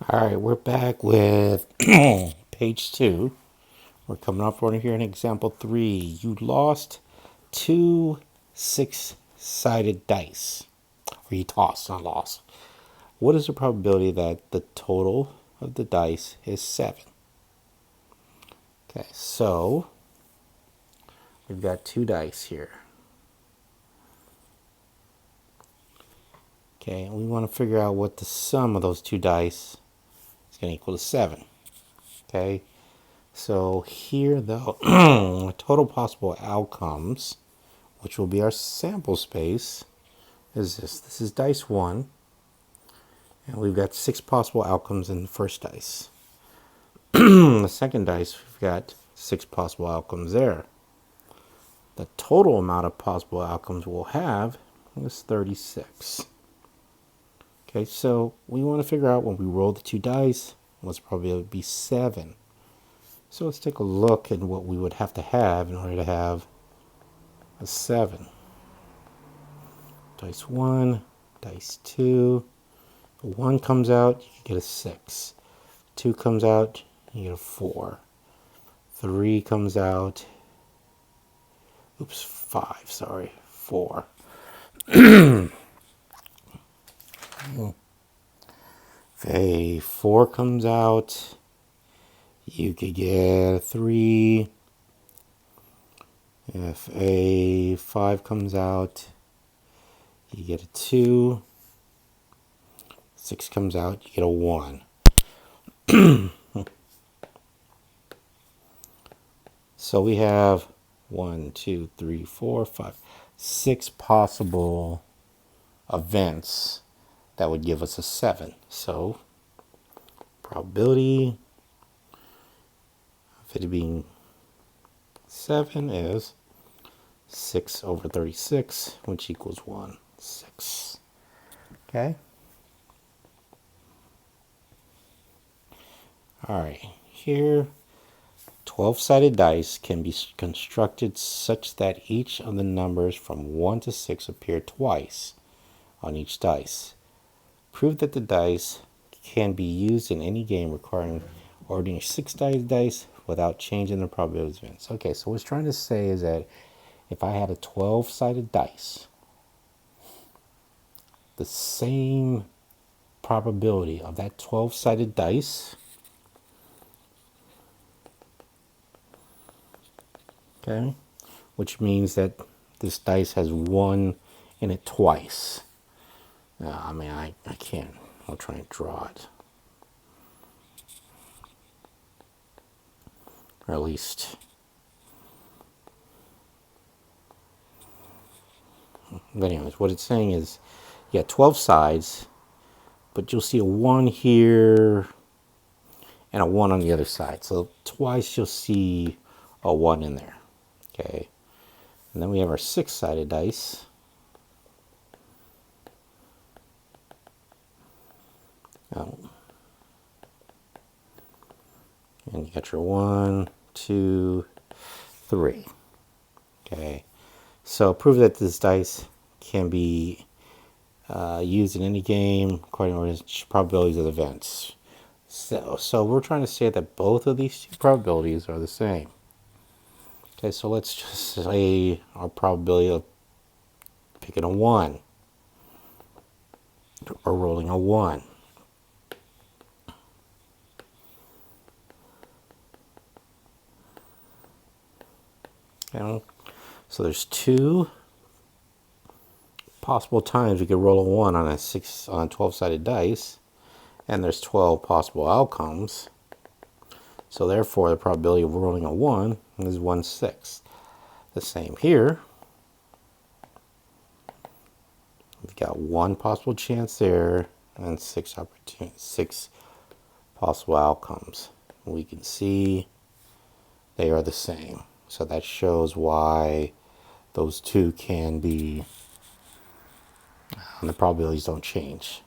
All right, we're back with page 2. We're coming off order here in example 3. You lost 2 6-sided dice. Or you tossed, not lost. What is the probability that the total of the dice is 7? Okay, so we've got 2 dice here. Okay, and we want to figure out what the sum of those 2 dice is going to equal to 7. Okay, so here though, total possible outcomes, which will be our sample space, is this. This is dice 1, and we've got 6 possible outcomes in the first dice. The second dice, we've got 6 possible outcomes there. The total amount of possible outcomes we'll have is 36. Okay, so we want to figure out when we roll the 2 dice, what's probably be 7. So let's take a look at what we would have in order to have a 7. Dice 1, dice 2. If a 1 comes out, you get a 6. 2 comes out, you get a 4. 3 comes out, 5, sorry, 4. If a 4 comes out, you could get a 3. If a 5 comes out, you get a 2. 6 comes out, you get a 1. So we have 1, 2, 3, 4, 5, 6 possible events that would give us a 7. So probability of it being 7 is 6 over 36, which equals 1, 6. Okay? All right, here 12-sided dice can be constructed such that each of the numbers from 1 to 6 appear twice on each dice. Prove that the dice can be used in any game requiring ordering 6-sided dice without changing the probability of events. Okay, so what it's trying to say is that if I had a 12-sided dice, the same probability of that 12-sided dice, okay, which means that this dice has 1 in it twice. I can't. I'll try and draw it. Or at least. But anyways, what it's saying is, you got 12 sides, but you'll see a 1 here and a 1 on the other side. So twice you'll see a 1 in there. Okay. And then we have our 6-sided dice. And you got your 1, 2, 3. Okay. So prove that this dice can be used in any game according to probabilities of events. So we're trying to say that both of these 2 probabilities are the same. Okay, so let's just say our probability of picking a 1 or rolling a 1. Okay, so there's 2 possible times we could roll a 1 on a 12-sided dice, and there's 12 possible outcomes. So therefore, the probability of rolling a 1 is 1/6. The same here. We've got 1 possible chance there, and 6 possible outcomes. We can see they are the same. So that shows why those 2 can be, and the probabilities don't change.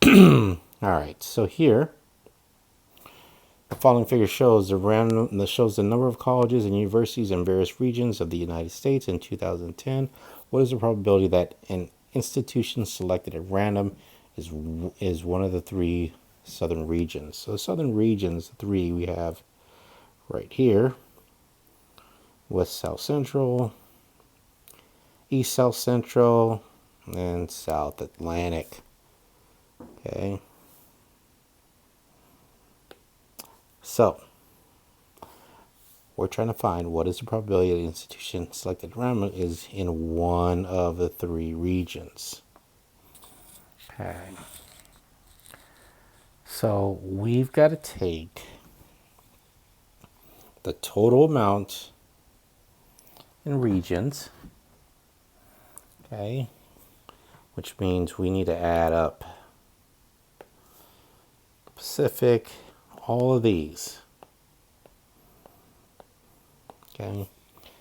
All right, so here, the following figure shows the number of colleges and universities in various regions of the United States in 2010. What is the probability that an institution selected at random is one of the 3 southern regions. So the southern regions, the three we have right here: West South Central, East South Central, and South Atlantic. Okay. So we're trying to find what is the probability of the institution selected random is in one of the three regions. Okay. So we've got to take the total amount in regions, okay, which means we need to add up Pacific, all of these, okay,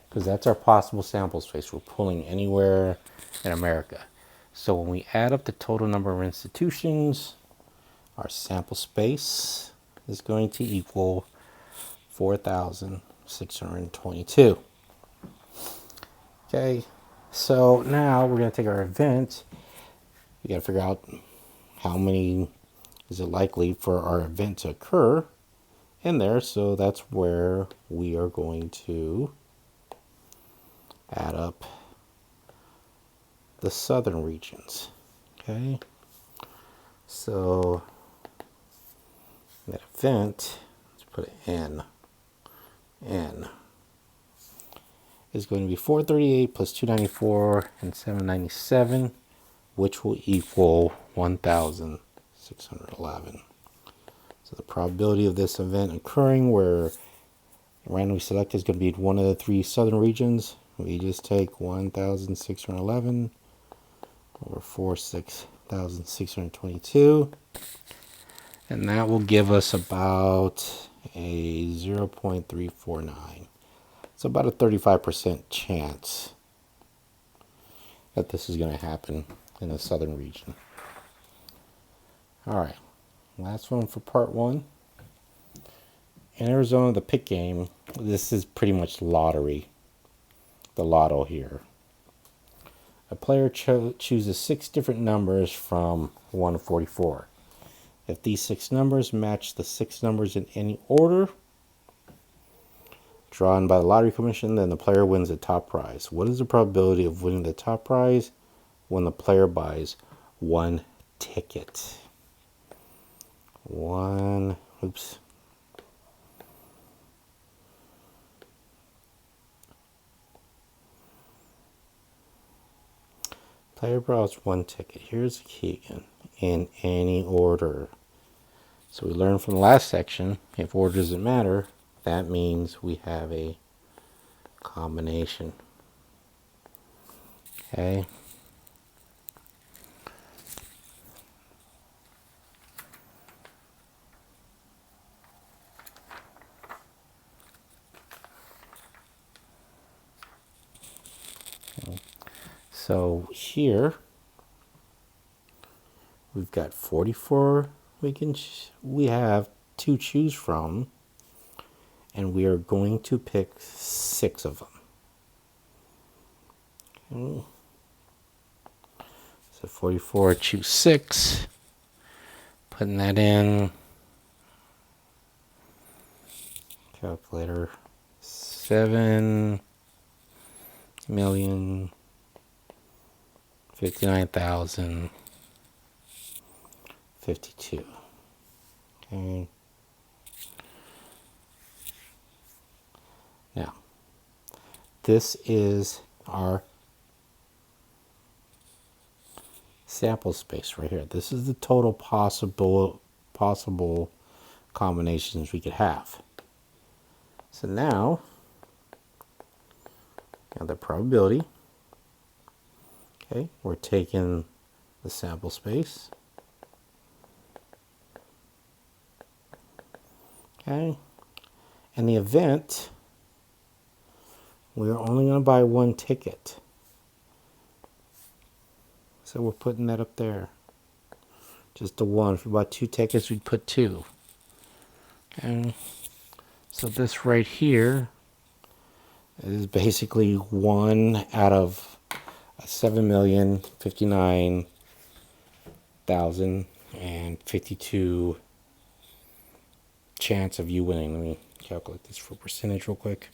because that's our possible sample space. We're pulling anywhere in America. So when we add up the total number of institutions, our sample space is going to equal 4,622. Okay, so now we're going to take our event. We got to figure out how many is it likely for our event to occur in there. So that's where we are going to add up the southern regions. Okay, so that event, let's put an N is going to be 438 plus 294 and 797, which will equal 1,611. So the probability of this event occurring where randomly selected is going to be one of the three southern regions. We just take 1,611 over 4,622, and that will give us about a 0.349. It's about a 35% chance that this is going to happen in the southern region. All right, last one for part one. In Arizona, the pick game, this is pretty much lottery, the lotto here. A player chooses 6 different numbers from 1 to 44. If these 6 numbers match the 6 numbers in any order drawn by the lottery commission, then the player wins the top prize. What is the probability of winning the top prize when the player buys 1 ticket? Player buys 1 ticket. Here's the key again. In any order. So we learned from the last section, if order doesn't matter, that means we have a combination. Okay. So here we've got 44 we have to choose from, and we are going to pick 6 of them. Okay. So 44, choose 6. Putting that in calculator, 7,059,052. Okay. Now, this is our sample space right here. This is the total possible combinations we could have. So now the probability. Okay, we're taking the sample space. Okay, and the event, we're only going to buy 1 ticket. So we're putting that up there. Just the 1. If we bought 2 tickets, we'd put 2. Okay, so this right here is basically 1 out of 7,059,052 chance of you winning. Let me calculate this for percentage real quick.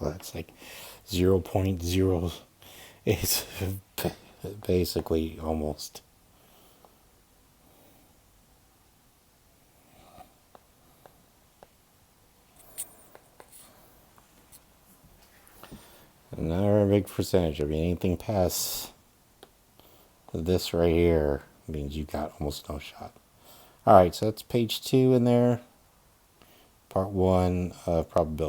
Well, that's like 0.0. It's basically almost. Another big percentage. I mean, anything past this right here means you got almost no shot. All right, so that's page 2 in there. Part 1 of probability.